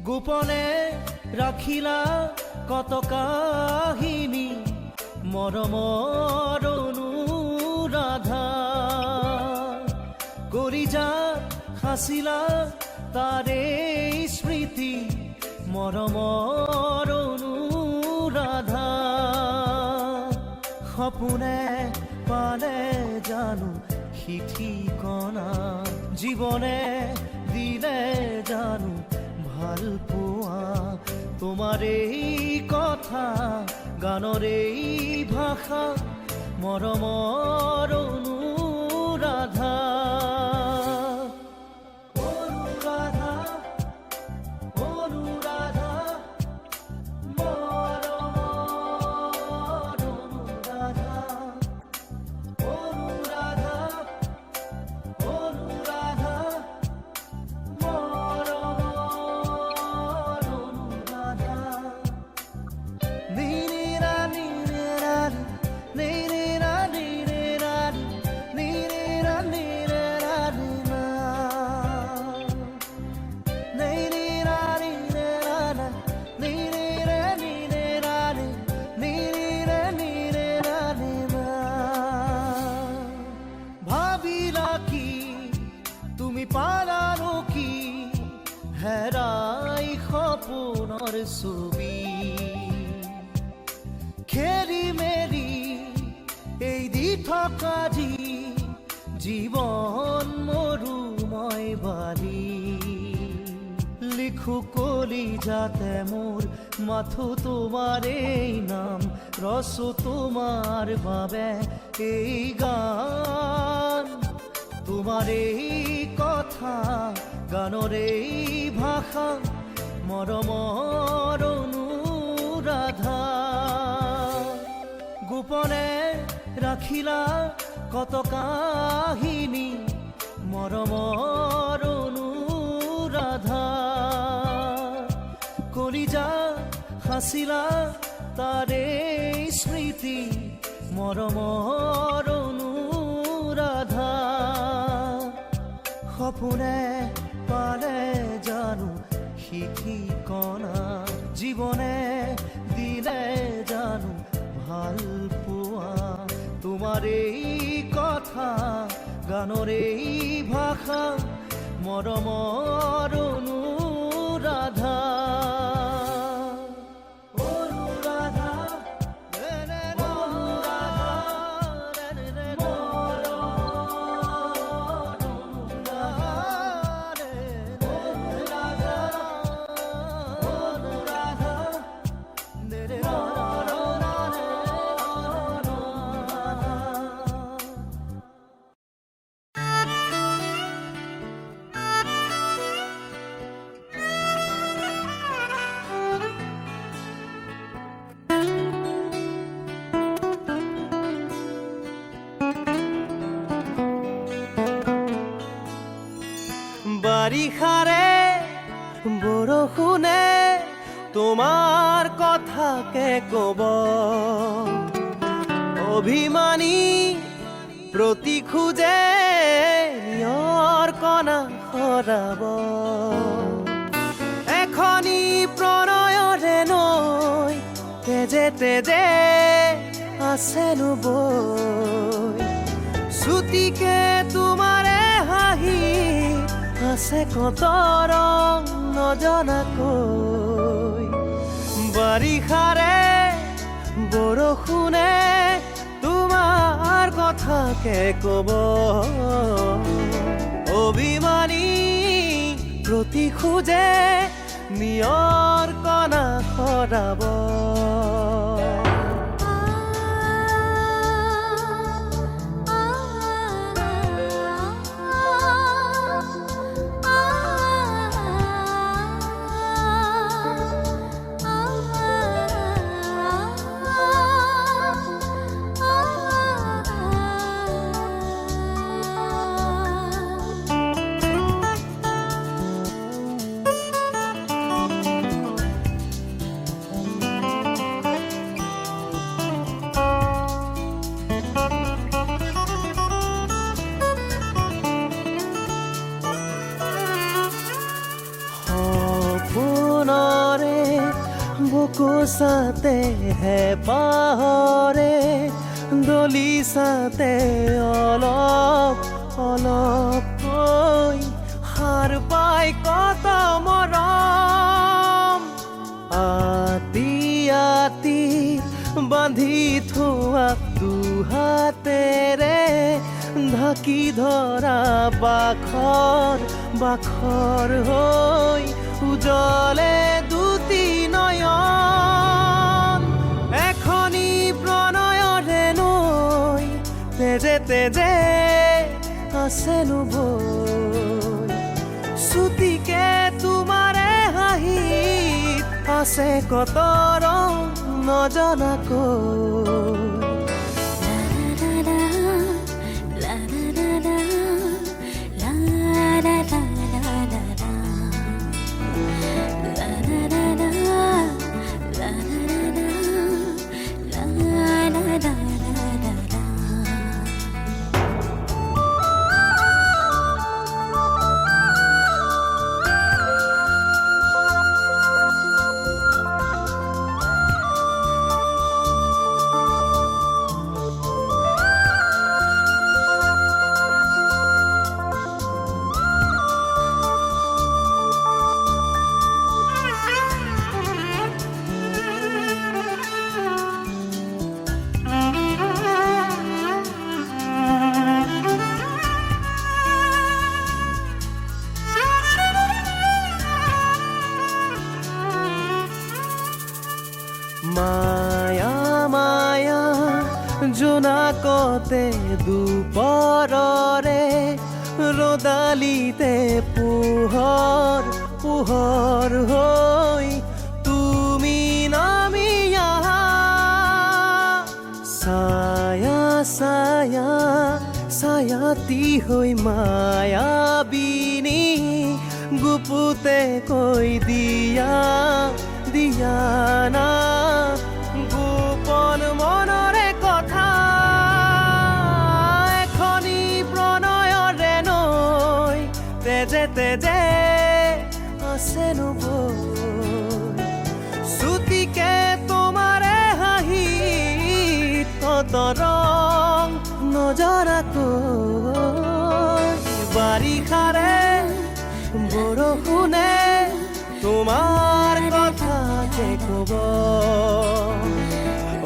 গোপনে রাখিলা কত কাহিনী মৰমৰ অনুৰাধা কলিজাত সাঁচিলা তাৰে স্মৃতি মৰমৰ অনুৰাধা সপোনে পালে জানো ঠিকনা জীৱনে দিলে জানো ভাল পোৱা তোমাৰ এই কথা গানৰ এই ভাষা মৰমৰ অনুৰাধা অনুৰাধা অনুৰাধা মৰমৰ অনুৰাধা অনুৰাধা অনুৰাধা মৰমৰ অনুৰাধা নীৰা নীৰা নীৰা নীৰা নীৰা নীৰা ভাবিলা কি তুমি পালানো কি হেৰাই সপোনৰ ছবি খেলি মেলি এই দি থকা জীৱন মৰুময় বালি লিখো কলিজাতে মোৰ মাথো তোমাৰ এই নাম ৰচো তোমাৰ বাবে এই গান তোমাৰ এই কথা গানৰ এই ভাষা মৰমৰ অনুৰাধা গোপনে ৰাখিলা কত কাহিনী মৰমৰ অনুৰাধা কলিজা সাঁচিলা তাৰে স্মৃতি মৰমৰ অনুৰাধা সপোনে পালে জানো ঠিকনা জীৱনে দিলে জানো ভাল পোৱা তোমাৰ এই কথা গানৰ এই ভাষা মৰমৰ অনুৰাধা অনুৰাধা বাৰিষাৰে বৰষুণে তোমাৰ কথাকে কব অভিমানী প্ৰতি খোজে নিয়ৰ কণা সৰাব এখনি প্ৰণয়ৰে নৈ তেজে তেজে আছেনো বৈ ছুটিকে তোমাৰে হাঁহি আছে কত ৰং নজনাকৈ বাৰিষাৰে বৰষুণে তোমাৰ কথাকে কব অভিমানী প্ৰতি খোজে নিয়ৰ কণা সৰাব চাতেহে পাহৰে দলিচাতে অলপ অলপকৈ সাৰ পাই কত মৰম আতি আতি বান্ধি থোৱা দুহাতেৰে ঢাকি ধৰা বাখৰ বাখৰ হৈ উজলে দুটি নয়ন এখনি প্ৰণয়ৰে নৈ তেজে তেজে আছেনো বৈ চুটিকে তোমাৰে হাঁহিত আছে কত ৰং নজনাকৈ মায়া মায়া জোনাকতে দুপৰৰে ৰদালিতে পোহৰ পোহৰ হৈ তুমি নামি আহা ছায়া ছায়া ছায়াতি হৈ মায়াবিনী গুপুতে কৈ দিয়া দিয়া না গোপন মনৰে কথা এখনি প্ৰণয়ৰে নৈ তেজে তেজে আছেনো বৈ চুটিকে তোমাৰে হাঁহিত কত ৰং নজৰাকৈ বাৰিষাৰে বৰষুণে তোমাৰ কথা কব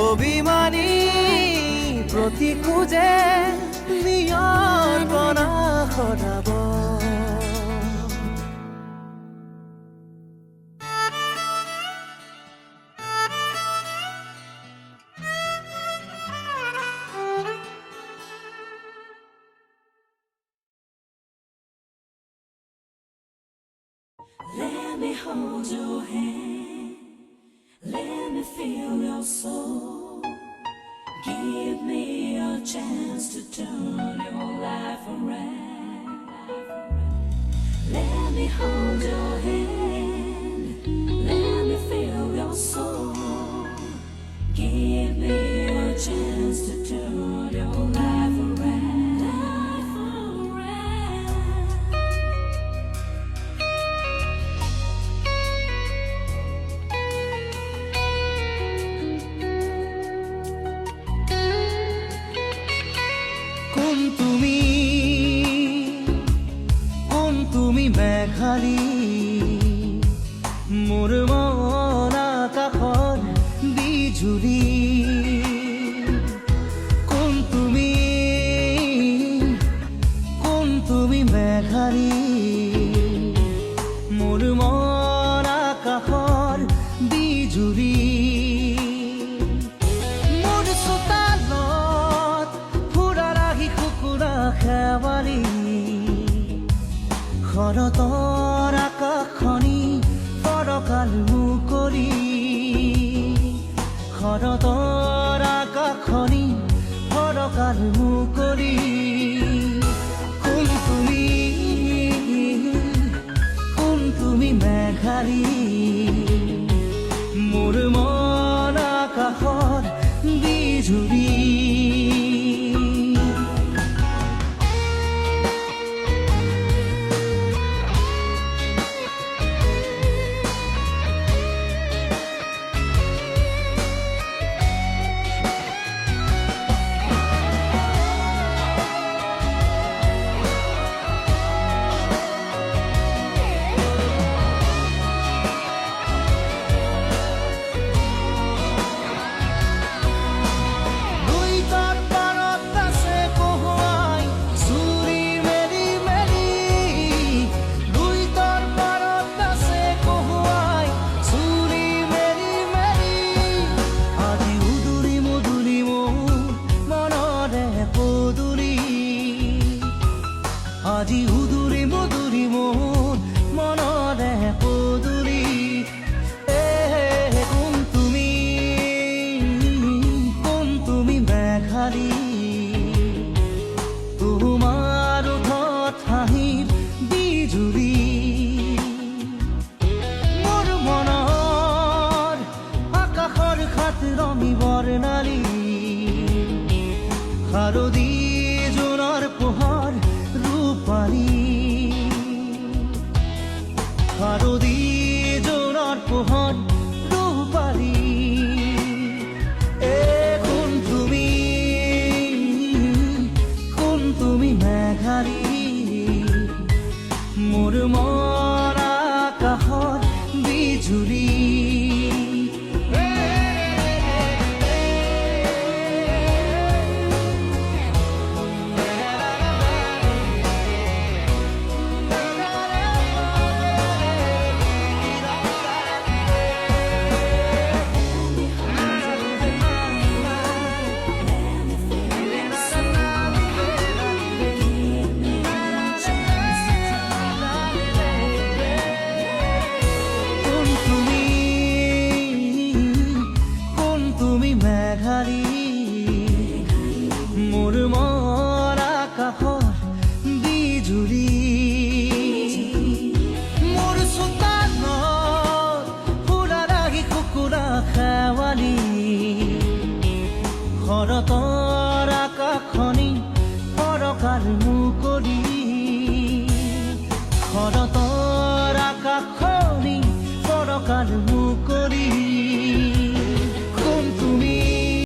অভিমানী প্ৰতি খোজে নিয়ৰ কণা সদাব Let me hold your hand, let me feel your soul. Give me a chance to turn your life around. Let me hold your hand, let me feel your soul. Give me a chance to turn your life around. তুমি মেঘালী মোৰ মন আকাশত বিজুলী কোন তুমি মেঘালী মোৰ মন আকাশত বিজুলী মোৰ চোতালত ফুৰা ৰাহি কুকুৰা খেৱালী শৰতৰ আকাশখনি ফৰকাল মুকলি শৰতৰ আকাশখনি ফৰকাল মুকলি কোন তুমি মেঘালী মোৰ মন আকাশত বিজুলী পানী বৰ্ণালী শাৰদী জোনৰ পোহৰ ৰূপালী শাৰদী জোনৰ পোহৰ ৰূপালী কোন তুমি মেঘালী মোৰ মন আকাশত বিজুলী মোৰ মন আকাশৰ বিজুলী মোৰ চোতালত ফুলা লাগি কুকুৰা খেৱালী শৰতৰ আকাশখনি ফৰকাৰ মুকলি শৰতৰ আকাশখনি ফৰকাৰ